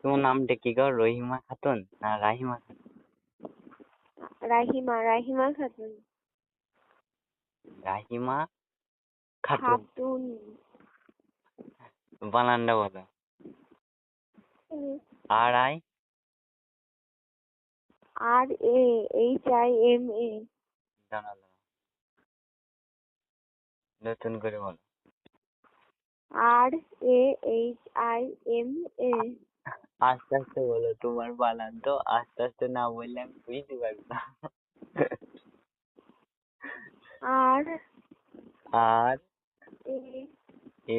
তোমার নামটা কি গো? রহিমা খাতুন না রাহিমা খাতুন? রাহিমা খাতুন। রাহিমা খাতুন। খাতুন। বানানটা বলো। RI RAHIMA। জানালো, নতুন করে বলো। RAHIMA। আস্তে আস্তে বলো, তোমার বানান তো আস্তে আস্তে না বললে আমি বুঝতে পারবো না। R R A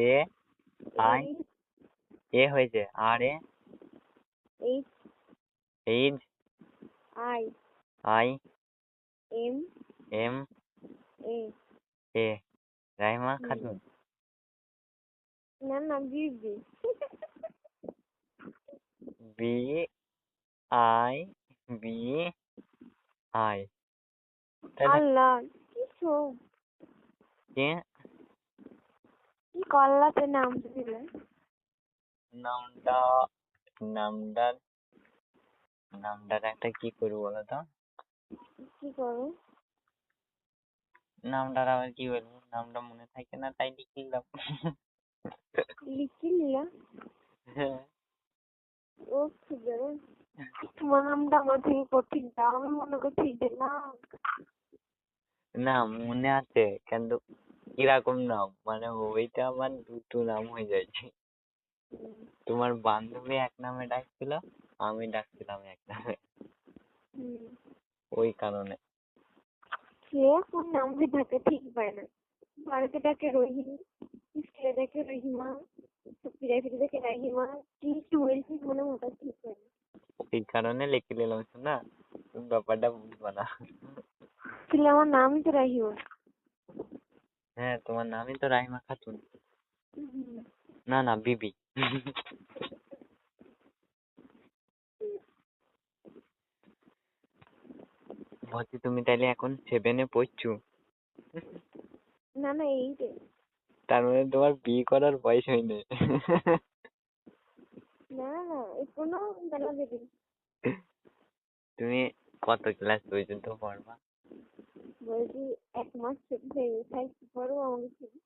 A I A হয়েছে, R A H H I I M M A। A, Rahima Khatun. না Bibi. B I B I. Allah কিছু কি কি কল্লাতে নাম দিলে? নামটা নামটার নামটার একটা কি করবো বলো তো? কি করো? নামটার আবার কি বলবো, নামটা মনে থাকে না তাই লিখে দিলাম। লিখে নিলা? হ্যাঁ। ও খুঁজে তোমার নামটা আমার থেকে কঠিন, তাও আমি মনে করছি যে না। না মনে আছে কিন্তু কিরকম নাম, মানে ওইটা আমার দুটো নাম হয়ে যাচ্ছে। তোমার বান্ধবী এক নামে ডাকছিল, আমি ডাকছিলাম এক নামে, ওই কারণে। সে কোন নাম যে ডাকে ঠিক পায় না। বাড়িতে ডাকে রহিম, স্কুলে ডাকে রহিমা, ফিরে ফিরে ডাকে রাহিমা, কি বলছি মনে মোটা ঠিক পায় না। ওই কারণে লিখে নিলাম, শোনা তুমি ব্যাপারটা বুঝবা না। তাহলে আমার নামই তো রাহিমা। হ্যাঁ তোমার নামই তো রাহিমা খাতুন। না না বিবি। বলছি তুমি তাইলে এখন 7-এ পড়ছো? না এই রে। তার মানে তোমার বিয়ে করার বয়স হয়নি। না এখনো বেলা দেবে। তুমি কত ক্লাস পর্যন্ত পড়বা? বলছি 1 মাস ছুটি থাকতে পারবো আমাকে ছেড়ে?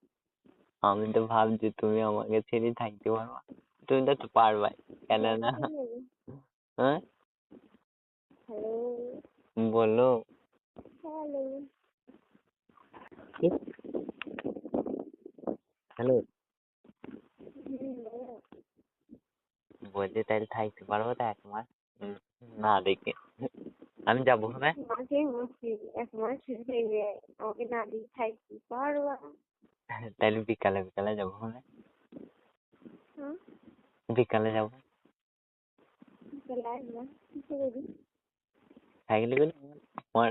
আমি তো ভাবছি তুমি আমাকে ছেড়ে থাকতে পারবা, তুমি তো পারবাই, কেন না? হ্যাঁ হ্যালো বলো। হ্যালো। হ্যালো, বলছি তাহলে থাকতে পারবো তো 1 মাস? না দেখে আমি যাবো, হ্যাঁ। মাকেই বলছি 1 মাস ছুটি থাকবে, আমাকে না দিয়ে থাকতে পারবা? তাহলে বিকালে বিকালে যাবো, হ্যাঁ। হ্যাঁ বিকালে যাবো, চলে আসবা কি করবি? সাইকেলে গেলে। আমার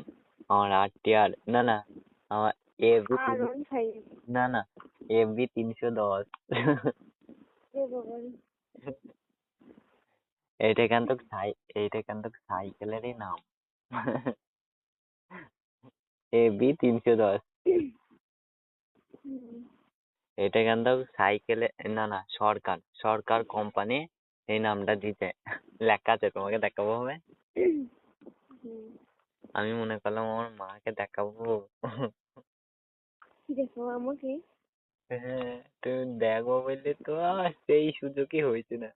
আমার RTR না না, আমার এফবি R15 না না, FB 310। রে বাবা। এইটা কিন্তু সাইকেলেরই নাম। FB 310। এটা কিন্তু সাইকেলে, না না, সরকার সরকার কোম্পানি এই নামটা দিতে লেখা আছে, তোমাকে দেখাবো হবে। আমি মনে করলাম আমার মাকে দেখাবো। কি দেখো আমাকে? হ্যাঁ তুমি দেখবো বললে তো আর সেই সুযোগই হয়েছে না।